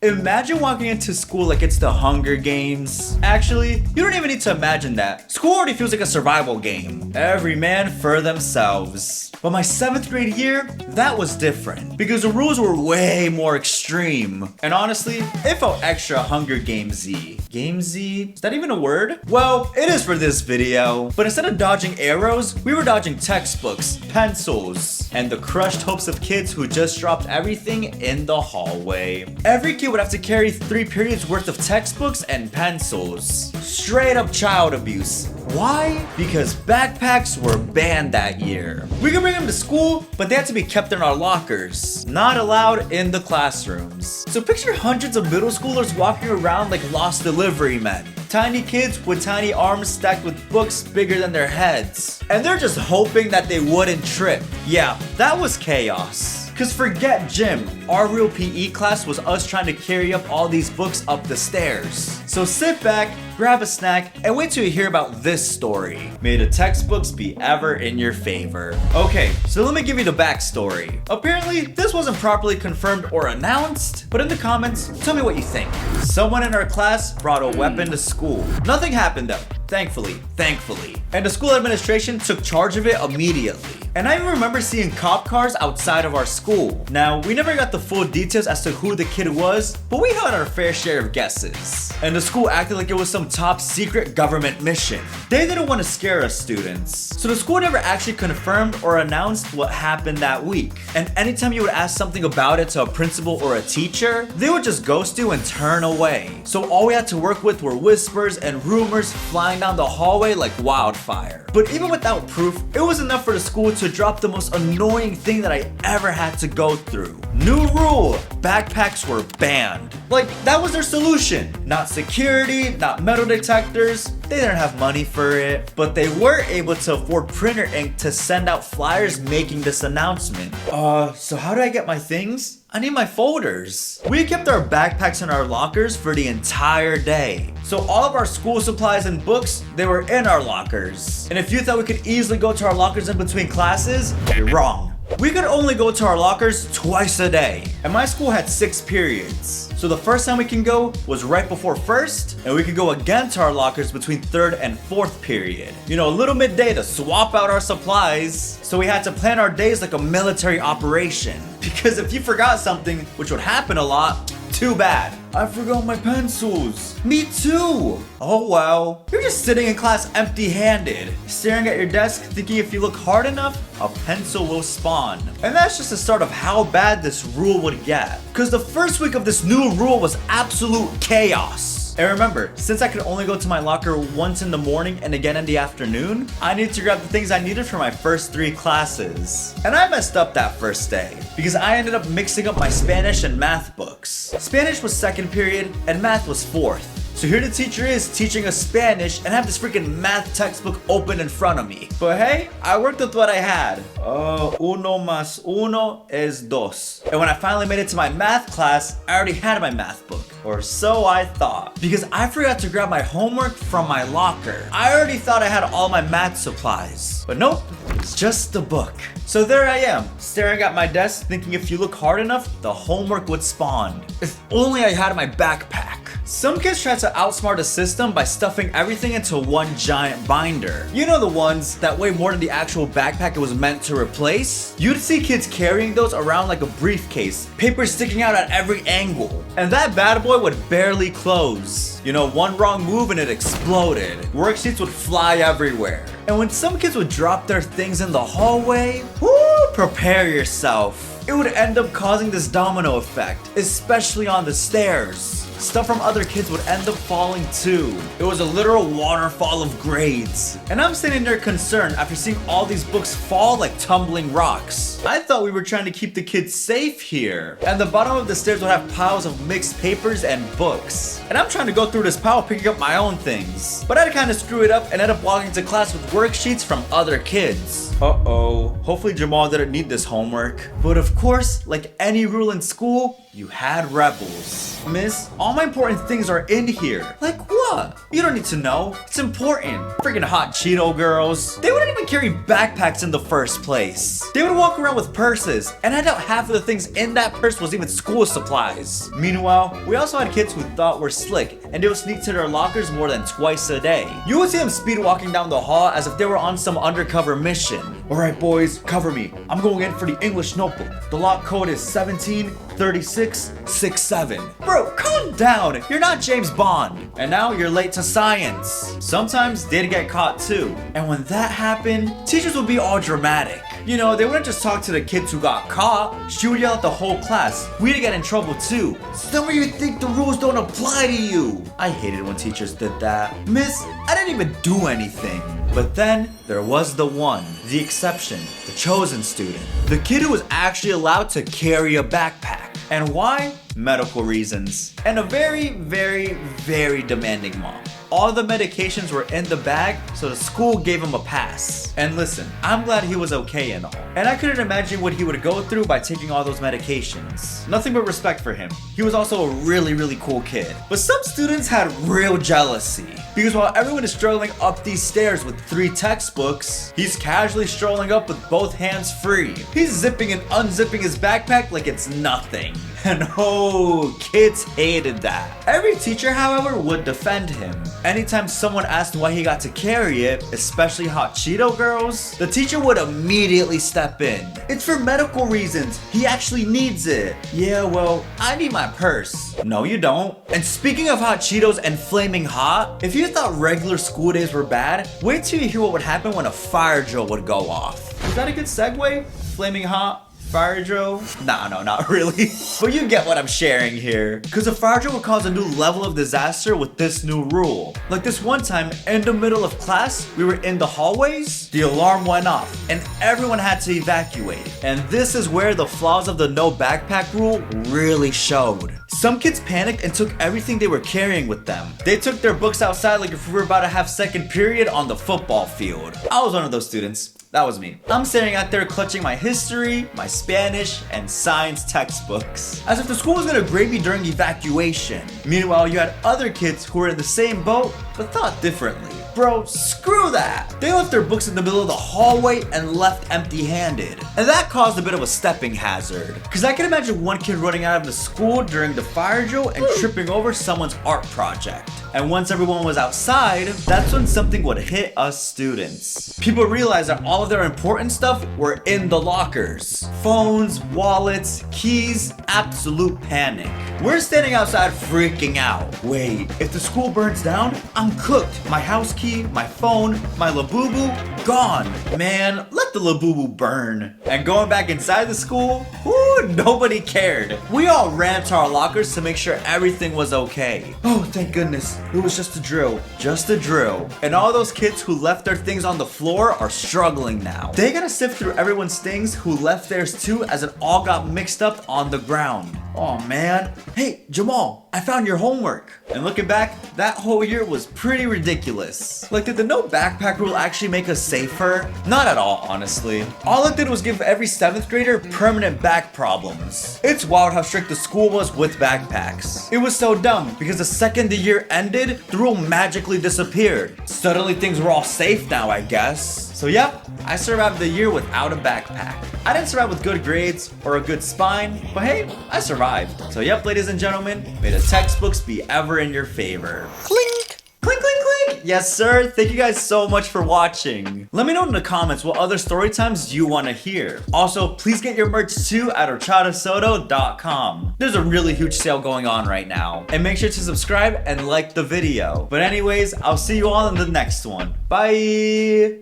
Imagine walking into school like it's the Hunger Games. Actually, you don't even need to imagine that. School already feels like a survival game. Every man for themselves. But my 7th grade year, that was different. Because the rules were way more extreme. And honestly, it felt extra Hunger Games-y. Games-y? Is that even a word? Well, it is for this video. But instead of dodging arrows, we were dodging textbooks, pencils, and the crushed hopes of kids who just dropped everything in the hallway. Every kid would have to carry 3 periods worth of textbooks and pencils. Straight up child abuse. Why? Because backpacks were banned that year. We could bring them to school, but they had to be kept in our lockers. Not allowed in the classrooms. So picture hundreds of middle schoolers walking around like lost delivery men. Tiny kids with tiny arms stacked with books bigger than their heads. And they're just hoping that they wouldn't trip. Yeah, that was chaos. Cause forget gym, our real PE class was us trying to carry up all these books up the stairs. So sit back, grab a snack, and wait till you hear about this story. May the textbooks be ever in your favor. Okay, so let me give you the backstory. Apparently, this wasn't properly confirmed or announced, but in the comments, tell me what you think. Someone in our class brought a weapon to school. Nothing happened though, thankfully. And the school administration took charge of it immediately. And I even remember seeing cop cars outside of our school. Now, we never got the full details as to who the kid was, but we had our fair share of guesses. And the school acted like it was some top secret government mission. They didn't want to scare us students. So the school never actually confirmed or announced what happened that week. And anytime you would ask something about it to a principal or a teacher, they would just ghost you and turn away. So all we had to work with were whispers and rumors flying down the hallway like wildfire. But even without proof, it was enough for the school to drop the most annoying thing that I ever had to go through. New rule, backpacks were banned. Like, that was their solution. Not security, not metal detectors. They didn't have money for it, but they were able to afford printer ink to send out flyers making this announcement. So how do I get my things? I need my folders. We kept our backpacks in our lockers for the entire day. So all of our school supplies and books, they were in our lockers. And if you thought we could easily go to our lockers in between classes, you're wrong. We could only go to our lockers twice a day. And my school had 6 periods. So the first time we can go was right before first, and we could go again to our lockers between 3rd and 4th period. You know, a little midday to swap out our supplies. So we had to plan our days like a military operation. Because if you forgot something, which would happen a lot, too bad. I forgot my pencils. Me too. Oh well. You're just sitting in class empty-handed, staring at your desk, thinking if you look hard enough, a pencil will spawn. And that's just the start of how bad this rule would get. Because the first week of this new rule was absolute chaos. And remember, since I could only go to my locker once in the morning and again in the afternoon, I needed to grab the things I needed for my first 3 classes. And I messed up that first day, because I ended up mixing up my Spanish and math books. Spanish was 2nd period and math was 4th. So here the teacher is teaching us Spanish and have this freaking math textbook open in front of me. But hey, I worked with what I had. Uno más uno es dos. And when I finally made it to my math class, I already had my math book. Or so I thought. Because I forgot to grab my homework from my locker. I already thought I had all my math supplies. But nope, it's just the book. So there I am, staring at my desk, thinking if you look hard enough, the homework would spawn. If only I had my backpack. Some kids try to outsmart the system by stuffing everything into one giant binder. You know the ones that weigh more than the actual backpack it was meant to replace? You'd see kids carrying those around like a briefcase, paper sticking out at every angle. And that bad boy would barely close. You know, one wrong move and it exploded. Worksheets would fly everywhere. And when some kids would drop their things in the hallway, prepare yourself. It would end up causing this domino effect, especially on the stairs. Stuff from other kids would end up falling too. It was a literal waterfall of grades. And I'm sitting there concerned after seeing all these books fall like tumbling rocks. I thought we were trying to keep the kids safe here. And the bottom of the stairs would have piles of mixed papers and books. And I'm trying to go through this pile picking up my own things. But I'd kind of screw it up and end up walking to class with worksheets from other kids. Uh-oh. Hopefully Jamal didn't need this homework. But of course, like any rule in school, you had rebels. Miss, all my important things are in here. Like what? You don't need to know. It's important. Freaking hot Cheeto girls. They wouldn't even carry backpacks in the first place. They would walk around with purses, and I doubt half of the things in that purse was even school supplies. Meanwhile, we also had kids who thought were slick, and they would sneak to their lockers more than twice a day. You would see them speed walking down the hall as if they were on some undercover mission. Alright boys, cover me. I'm going in for the English notebook. The lock code is 173667. Bro, calm down. You're not James Bond. And now you're late to science. Sometimes they'd get caught too. And when that happened, teachers would be all dramatic. You know, they wouldn't just talk to the kids who got caught. She would yell at the whole class. We'd get in trouble too. Some of you think the rules don't apply to you. I hated when teachers did that. Miss, I didn't even do anything. But then there was the one, the exception, the chosen student. The kid who was actually allowed to carry a backpack. And why? Medical reasons. And a very, very, very demanding mom. All the medications were in the bag, so the school gave him a pass. And listen, I'm glad he was okay and all. And I couldn't imagine what he would go through by taking all those medications. Nothing but respect for him. He was also a really, really cool kid. But some students had real jealousy. Because while everyone is struggling up these stairs with 3 textbooks, he's casually strolling up with both hands free. He's zipping and unzipping his backpack like it's nothing. And oh, kids hated that. Every teacher, however, would defend him. Anytime someone asked why he got to carry it, especially hot Cheeto girls, the teacher would immediately step in. It's for medical reasons. He actually needs it. Yeah, well, I need my purse. No, you don't. And speaking of hot Cheetos and flaming hot, if you thought regular school days were bad, wait till you hear what would happen when a fire drill would go off. Is that a good segue? Flaming hot? Fire drill? Nah, no, not really. But you get what I'm sharing here. Because a fire drill would cause a new level of disaster with this new rule. Like this one time, in the middle of class, we were in the hallways, the alarm went off, and everyone had to evacuate. And this is where the flaws of the no backpack rule really showed. Some kids panicked and took everything they were carrying with them. They took their books outside like if we were about to have second period on the football field. I was one of those students. That was me. I'm standing out there clutching my history, my Spanish, and science textbooks. As if the school was gonna grade me during evacuation. Meanwhile, you had other kids who were in the same boat, but thought differently. Bro, screw that! They left their books in the middle of the hallway and left empty-handed. And that caused a bit of a stepping hazard. Cause I can imagine one kid running out of the school during the fire drill and tripping over someone's art project. And once everyone was outside, that's when something would hit us students. People realized that all of their important stuff were in the lockers. Phones, wallets, keys, absolute panic. We're standing outside freaking out. Wait, if the school burns down, I'm cooked. My house key, my phone, my Labubu, gone. Man, let the Labubu burn. And going back inside the school, whoo, nobody cared. We all ran to our lockers to make sure everything was okay. Oh, thank goodness. It was just a drill. Just a drill. And all those kids who left their things on the floor are struggling now. They gotta sift through everyone's things who left theirs too as it all got mixed up on the ground. Oh man. Hey, Jamal, I found your homework. And looking back, that whole year was pretty ridiculous. Like, did the no backpack rule actually make us safer? Not at all, honestly. All it did was give every 7th grader permanent back problems. It's wild how strict the school was with backpacks. It was so dumb because the second the year ended, the rule magically disappeared. Suddenly things were all safe now, I guess. So yep, I survived the year without a backpack. I didn't survive with good grades or a good spine, but hey, I survived. So yep, ladies and gentlemen, may the textbooks be ever in your favor. Clink! Clink, clink, clink! Yes, sir. Thank you guys so much for watching. Let me know in the comments what other story times you want to hear. Also, please get your merch too at horchatasoto.com. There's a really huge sale going on right now. And make sure to subscribe and like the video. But anyways, I'll see you all in the next one. Bye!